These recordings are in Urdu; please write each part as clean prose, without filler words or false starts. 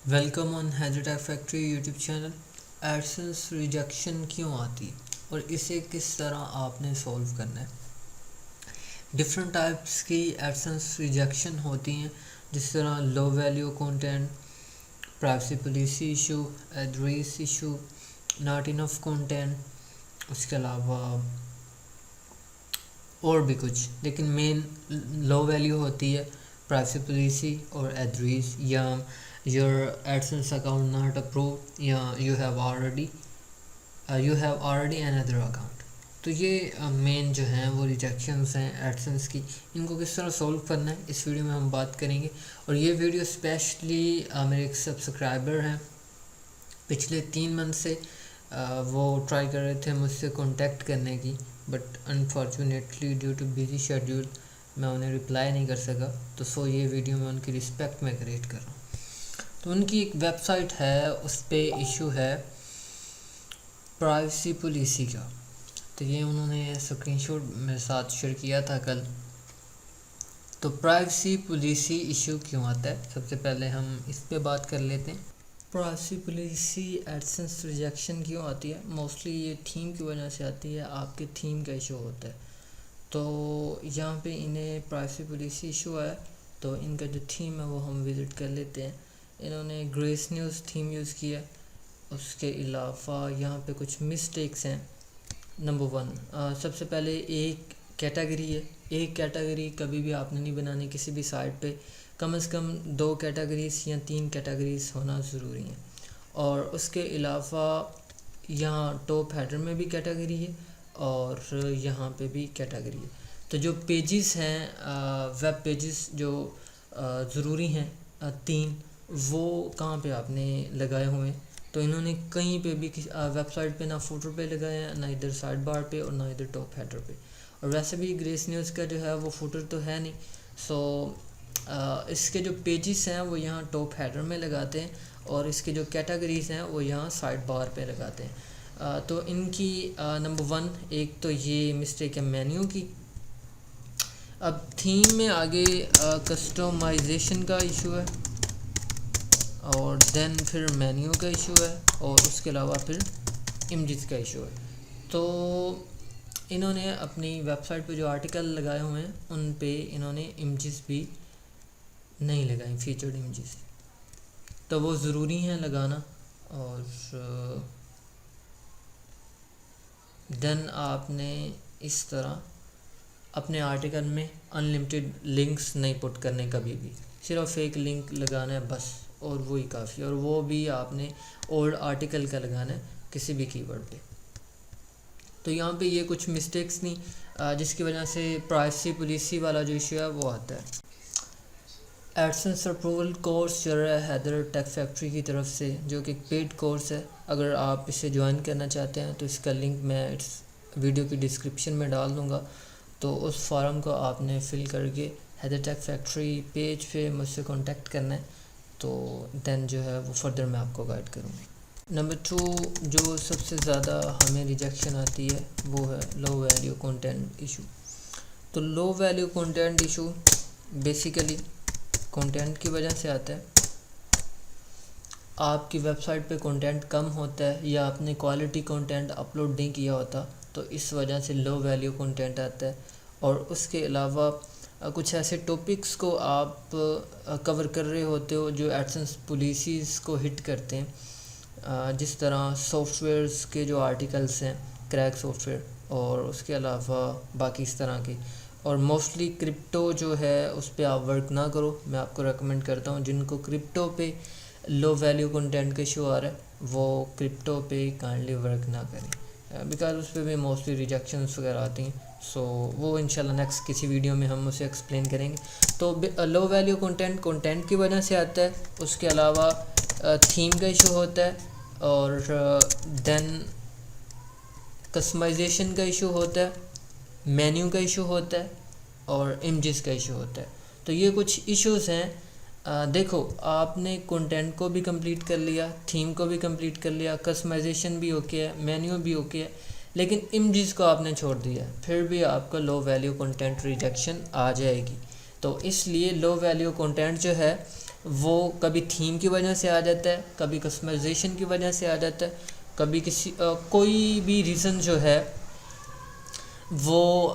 Welcome on Haider tech factory YouTube channel. AdSense rejection کیوں آتی اور اسے کس طرح آپ نے سولو کرنا ہے۔ ڈفرینٹ ٹائپس کی ایڈسنس ریجیکشن ہوتی ہیں، جس طرح low value content, privacy policy issue, address issue, not enough content, اس کے علاوہ اور بھی کچھ، لیکن مین لو ویلیو ہوتی ہے پرائیویسی پالیسی اور ایڈریس، یا your AdSense account not approved یا you have already another account۔ تو یہ مین جو ہیں وہ ریجیکشنز ہیں ایڈسنس کی۔ ان کو کس طرح سولو کرنا ہے اس ویڈیو میں ہم بات کریں گے، اور یہ ویڈیو اسپیشلی میرے ایک سبسکرائبر ہیں، پچھلے 3 منتھ سے وہ ٹرائی کر رہے تھے مجھ سے کانٹیکٹ کرنے کی، but unfortunately due to busy schedule میں انہیں رپلائی نہیں کر سکا، تو یہ ویڈیو میں ان کی رسپیکٹ میں کریٹ کر رہا ہوں۔ تو ان کی ایک ویب سائٹ ہے، اس پہ ایشو ہے پرائیویسی پالیسی کا، تو یہ انہوں نے اسکرین شاٹ میرے ساتھ شیئر کیا تھا کل۔ تو پرائیویسی پالیسی ایشو کیوں آتا ہے، سب سے پہلے ہم اس پہ بات کر لیتے ہیں۔ پرائیویسی پالیسی ایڈسنس ریجیکشن کیوں آتی ہے؟ موسٹلی یہ تھیم کی وجہ سے آتی ہے، آپ کے تھیم کا ایشو ہوتا ہے۔ تو یہاں پہ انہیں پرائیویسی پالیسی ایشو ہے، تو ان کا جو تھیم ہے وہ ہم وزٹ کر لیتے ہیں۔ انہوں نے گریس نیوز تھیم یوز کیا، اس کے علاوہ یہاں پہ کچھ مسٹیکس ہیں۔ نمبر 1، سب سے پہلے ایک کیٹیگری ہے، ایک کیٹیگری کبھی بھی آپ نے نہیں بنانی کسی بھی سائٹ پہ، کم از کم 2 کیٹیگریز یا 3 کیٹیگریز ہونا ضروری ہیں۔ اور اس کے علاوہ یہاں ٹاپ ہیڈر میں بھی کیٹیگری ہے، اور یہاں پہ بھی کیٹیگری ہے۔ تو جو پیجز ہیں، ویب پیجز جو ضروری ہیں 3، وہ کہاں پہ آپ نے لگائے ہوئے ہیں؟ تو انہوں نے کہیں پہ بھی ویب سائٹ پہ نہ فوٹر پہ لگائے ہیں، نہ ادھر سائڈ بار پہ، اور نہ ادھر ٹاپ ہیڈر پہ۔ اور ویسے بھی گریس نیوز کا جو ہے وہ فوٹر تو ہے نہیں، سو اس کے جو پیجز ہیں وہ یہاں ٹاپ ہیڈر میں لگاتے ہیں، اور اس کے جو کیٹیگریز ہیں وہ یہاں سائڈ بار پہ لگاتے ہیں۔ تو ان کی نمبر 1 ایک تو یہ مسٹیک ہے مینیو کی۔ اب تھیم میں آگے کسٹمائزیشن کا ایشو ہے، اور دین پھر مینیو کا ایشو ہے، اور اس کے علاوہ پھر امیجز کا ایشو ہے۔ تو انہوں نے اپنی ویب سائٹ پہ جو آرٹیکل لگائے ہوئے ہیں ان پہ انہوں نے امیجز بھی نہیں لگائیں، فیچرڈ امیجز، تو وہ ضروری ہیں لگانا۔ اور دین آپ نے اس طرح اپنے آرٹیکل میں انلمیٹڈ لنکس نہیں پٹ کرنے، کبھی بھی صرف ایک لنک لگانا ہے بس، اور وہی کافی، اور وہ بھی آپ نے اولڈ آرٹیکل کا لگانا ہے کسی بھی کی ورڈ پہ۔ تو یہاں پہ یہ کچھ مسٹیکس نہیں، جس کی وجہ سے پرائیویسی پالیسی والا جو ایشو ہے وہ آتا ہے۔ ایڈسنس اپروول کورس چل رہا ہے حیدر ٹیک فیکٹری کی طرف سے، جو کہ ایک پیڈ کورس ہے۔ اگر آپ اسے جوائن کرنا چاہتے ہیں تو اس کا لنک میں اس ویڈیو کی ڈسکرپشن میں ڈال دوں گا، تو اس فارم کو آپ نے فل کر کے حیدر ٹیک فیکٹری پیج پہ مجھ سے کانٹیکٹ کرنا ہے، تو دین جو ہے وہ فردر میں آپ کو گائیڈ کروں گا۔ نمبر 2 جو سب سے زیادہ ہمیں ریجیکشن آتی ہے وہ ہے لو ویلیو کنٹینٹ ایشو۔ تو low value content issue basically content کی وجہ سے آتا ہے۔ آپ کی ویب سائٹ پہ کنٹینٹ کم ہوتا ہے، یا آپ نے کوالٹی کنٹینٹ اپلوڈ نہیں کیا ہوتا، تو اس وجہ سے لو ویلیو کنٹینٹ آتا ہے۔ اور اس کے علاوہ کچھ ایسے ٹاپکس کو آپ کور کر رہے ہوتے ہو جو ایڈسنس پالیسیز کو ہٹ کرتے ہیں، جس طرح سافٹ ویئرز کے جو آرٹیکلس ہیں، کریک سافٹ ویئر، اور اس کے علاوہ باقی اس طرح کے، اور موسٹلی کرپٹو جو ہے اس پہ آپ ورک نہ کرو۔ میں آپ کو ریکمنڈ کرتا ہوں جن کو کرپٹو پہ لو ویلیو کنٹینٹ کا ایشو آ رہا ہے، وہ کرپٹو پہ کائنڈلی ورک نہ کریں، بیکاز اس پہ بھی موسٹلی ریجیکشنس وغیرہ آتی ہیں۔ سو وہ انشاءاللہ نیکسٹ کسی ویڈیو میں ہم اسے ایکسپلین کریں گے۔ تو لو ویلیو کنٹینٹ کی وجہ سے آتا ہے، اس کے علاوہ تھیم کا ایشو ہوتا ہے، اور دین کسٹمائزیشن کا ایشو ہوتا ہے، مینیو کا ایشو ہوتا ہے، اور امیجز کا ایشو ہوتا ہے۔ تو یہ کچھ ایشوز ہیں۔ دیکھو، آپ نے کنٹینٹ کو بھی کمپلیٹ کر لیا، تھیم کو بھی کمپلیٹ کر لیا، کسٹمائزیشن بھی اوکے ہے، مینیو بھی اوکے ہے، لیکن امیجز کو آپ نے چھوڑ دیا، پھر بھی آپ کو لو ویلیو کنٹینٹ ریجیکشن آ جائے گی۔ تو اس لیے لو ویلیو کنٹینٹ جو ہے وہ کبھی تھیم کی وجہ سے آ جاتا ہے، کبھی کسٹمائزیشن کی وجہ سے آ جاتا ہے، کبھی کوئی بھی ریزن جو ہے وہ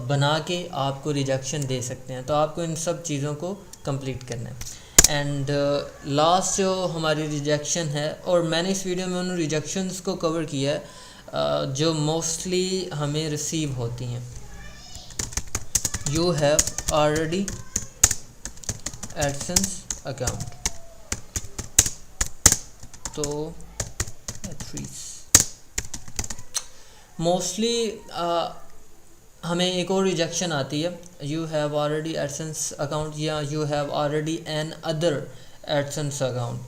بنا کے آپ کو ریجیکشن دے سکتے ہیں. تو آپ کو ان سب چیزوں کو کمپلیٹ کرنا ہے. اینڈ لاسٹ جو ہماری ریجیکشن ہے، اور میں نے اس ویڈیو میں ان ریجیکشنز کو کور کیا ہے جو موسٹلی ہمیں ریسیو ہوتی ہیں. You have already AdSense account. تو موسٹلی ہمیں ایک اور ریجیکشن آتی ہے، you have already AdSense account یا you have already another AdSense account.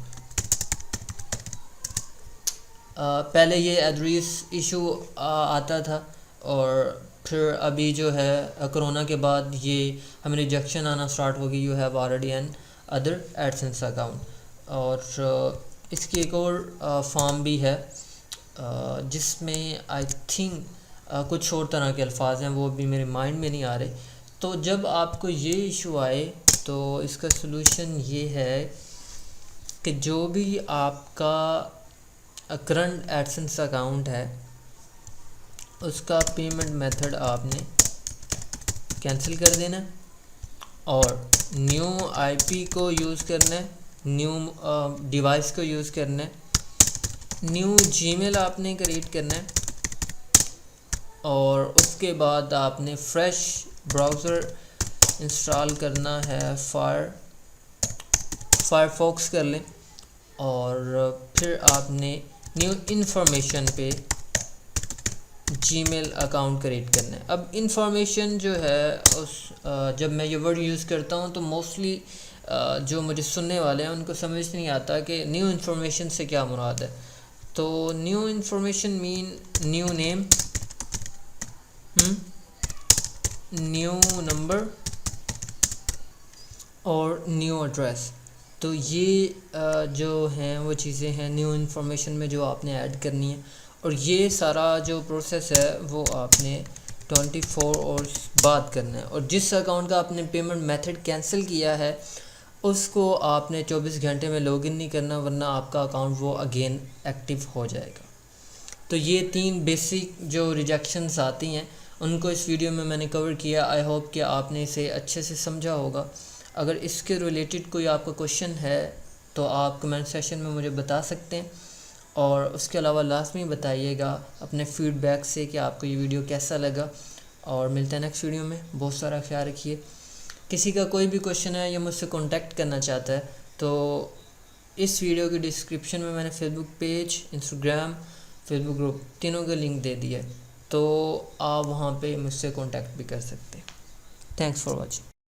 پہلے یہ ایڈریس ایشو آتا تھا، اور پھر ابھی جو ہے کرونا کے بعد یہ ہمیں ریجیکشن آنا اسٹارٹ ہوگی، you have already another AdSense account. اور اس کی ایک اور فارم بھی ہے جس میں آئی تھنک کچھ اور طرح کے الفاظ ہیں، وہ بھی میرے مائنڈ میں نہیں آ رہے. تو جب آپ کو یہ ایشو آئے تو اس کا سلوشن یہ ہے کہ جو بھی آپ کا کرنٹ ایڈسنس اکاؤنٹ ہے اس کا پیمنٹ میتھڈ آپ نے کینسل کر دینا ہے، اور نیو آئی پی کو یوز کرنا ہے، نیو ڈیوائس کو یوز کرنا ہے، نیو جی میل آپ نے کریٹ کرنا ہے، اور اس کے بعد آپ نے فریش براؤزر انسٹال کرنا ہے. فائر فاکس کر لیں، اور پھر آپ نے نیو انفارمیشن پہ جی میل اکاؤنٹ کریٹ کرنا ہے. اب انفارمیشن جو ہے جب میں یہ ورڈ یوز کرتا ہوں تو موسٹلی جو مجھے سننے والے ہیں ان کو سمجھ نہیں آتا کہ نیو انفارمیشن سے کیا مراد ہے. تو نیو انفارمیشن مین نیو نیم، نیو نمبر اور نیو ایڈریس. تو یہ جو ہیں وہ چیزیں ہیں نیو انفارمیشن میں جو آپ نے ایڈ کرنی ہے. اور یہ سارا جو پروسیس ہے وہ آپ نے 24 آورس بعد کرنا ہے. اور جس اکاؤنٹ کا آپ نے پیمنٹ میتھڈ کینسل کیا ہے اس کو آپ نے 24 گھنٹے میں لاگ ان نہیں کرنا، ورنہ آپ کا اکاؤنٹ وہ اگین ایکٹیو ہو جائے گا. تو یہ 3 بیسک جو ریجیکشنز آتی ہیں ان کو اس ویڈیو میں نے کور کیا. آئی ہوپ کہ آپ نے اسے اچھے سے سمجھا ہوگا. اگر اس کے ریلیٹڈ کوئی آپ کا کوشچن ہے تو آپ کمنٹ سیشن میں مجھے بتا سکتے ہیں، اور اس کے علاوہ لازمی بتائیے گا اپنے فیڈ بیک سے کہ آپ کو یہ ویڈیو کیسا لگا. اور ملتے ہیں نیکسٹ ویڈیو میں. بہت سارا خیال رکھیے. کسی کا کوئی بھی کوشچن ہے یا مجھ سے کانٹیکٹ کرنا چاہتا ہے تو اس ویڈیو کی ڈسکرپشن میں نے فیس بک پیج، انسٹاگرام، فیس بک گروپ تینوں کا لنک دے دیا ہے، تو آپ وہاں پہ مجھ سے کانٹیکٹ بھی کر سکتے ہیں. Thanks for watching.